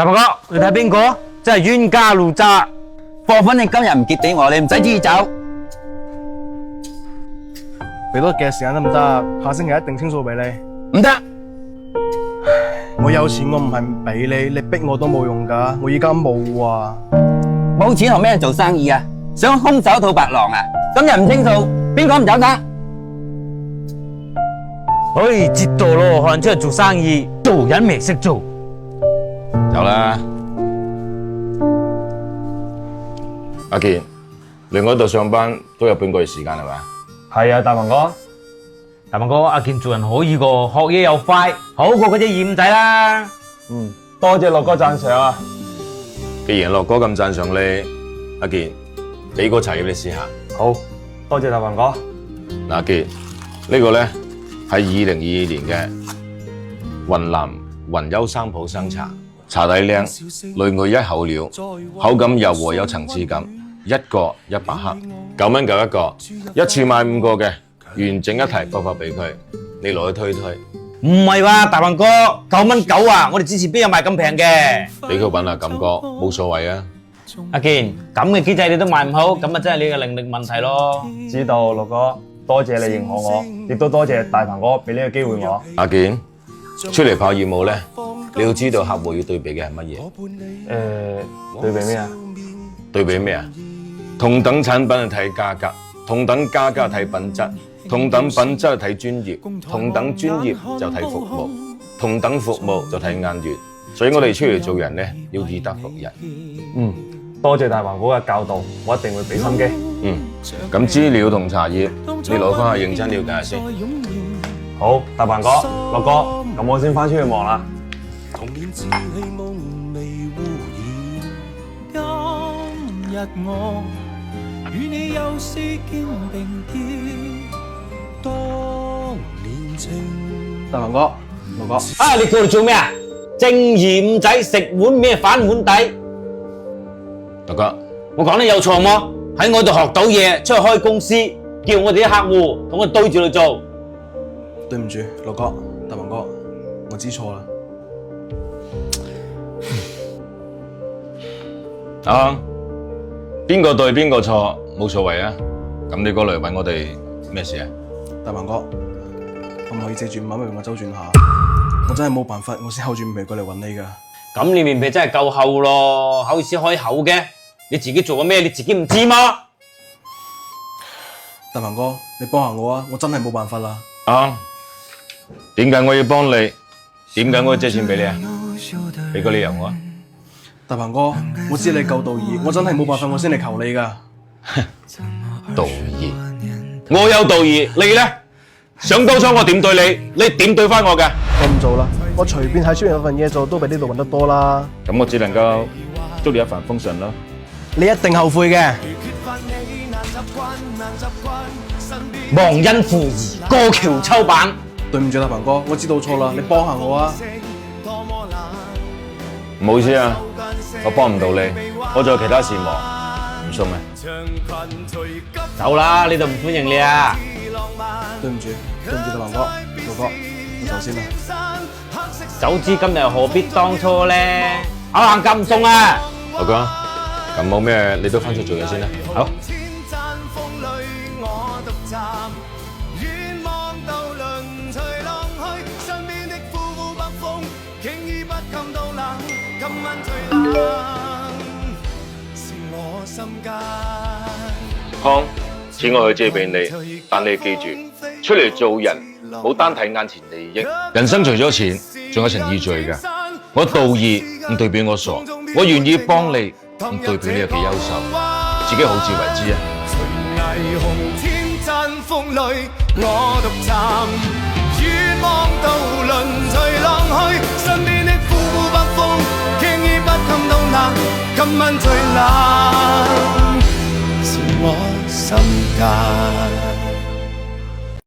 大伯哥，你睇邊個？真係冤家路窄。貨品你今日唔結俾我，你唔使旨意走。俾多幾日時間得唔得？下星期一定清數俾你。唔得，我有錢，我唔係唔俾你，你逼我都冇用㗎。我而家冇啊。冇錢同咩人做生意啊？想空手套白狼啊？今日唔清數，邊個唔走得？唉，折墮咯，可能出嚟做生意，做人未識做。走啦，阿健，嚟我度上班都有半個月時間係咪？係啊，大鵬哥。大鵬哥，阿健做人可以個，學嘢又快，好過嗰隻二五仔啦。多謝樂哥讚賞啊！既然樂哥咁讚賞你，阿健，俾個茶葉你試下。好，多謝大鵬哥。嗱，阿健，呢個咧係2022年嘅雲南雲丘生普生茶，茶底靚，內外一口料，口感柔和有層次感，一個100克，9蚊9一個，一次買5個嘅，完整一提發俾佢，你攞去推推。唔係喎，大鵬哥，9蚊9啊！我哋之前邊有賣咁平嘅？俾佢揾下感覺，冇所謂啊！阿健，咁嘅機制你都賣唔好，咁啊真係你嘅能力問題咯。知道，樂哥，多謝你認可我，亦都多謝大鵬哥俾呢個機會我。阿健，出嚟跑業務咧，你要知道客戶要對比嘅係乜嘢？對比咩啊？對比咩啊？同等產品係睇價格，同等價格睇品質，同等品質睇專業，同等專業就睇服務，同等服務就睇眼緣。所以我哋出嚟做人咧，要以德服人。多謝大鵬哥嘅教導，我一定會俾心機。咁資料同茶葉，你攞翻去認真了解下先。好，大鵬哥、樂哥，咁我先翻出去忙啦。童年稚氣夢未污染，今日我與你又是肩並肩，當年情。大鵬哥、樂哥，啊，你過嚟做咩啊？正二五仔食碗咩反碗底？大哥，我講得有錯麼？喺我度學到嘢，出去開公司，叫我哋啲客戶同我對住嚟做。對唔住，樂哥、大鵬哥，我知錯啦。啊，邊個對邊個錯冇所謂啊。咁你過嚟揾我哋咩事啊？大鵬哥，可唔可以借住5萬蚊俾我周轉下？我真係冇辦法，我先厚住面皮過嚟揾你㗎。咁你面皮真係夠厚咯，好意思開口嘅？你自己做過咩？你自己唔知嗎？大鵬哥，你幫下我啊！我真係冇辦法啦。啊，點解我要幫你？點解我要借錢俾你啊？俾個理由我啊！大鵬哥，我知你夠道義，我真係冇辦法，我先嚟求你㗎。道義，我有道義，你呢？想當初我點對你，你點對返我㗎？我唔做啦，我隨便喺出邊有份嘢做，都比呢度揾得多啦。咁我只能夠祝你一帆風順咯。你一定後悔嘅。忘恩負義，過橋抽板。對唔住，大鵬哥，我知道錯啦，你幫下我啊！唔好意思啊，我幫唔到你，我仲有其他事忙，唔送啊。走啦，呢度唔歡迎你啊！對唔住，大鵬哥，老哥，我走先啦。早知今日何必當初呢？口硬咁唔送啊！大哥，咁冇咩，你都返出做嘢先啦。好。康，錢我可以借俾你，但你記住，出嚟做人冇單睇眼前利益，人生除咗錢，仲有層意罪㗎。我道義唔代表我傻，我願意幫你唔代表你有幾優秀，自己好自為之啊！霓虹天真風裏，我獨站，遠望渡輪隨浪去，身邊的呼呼北風，輕易不感到冷，今晚最冷是我心間。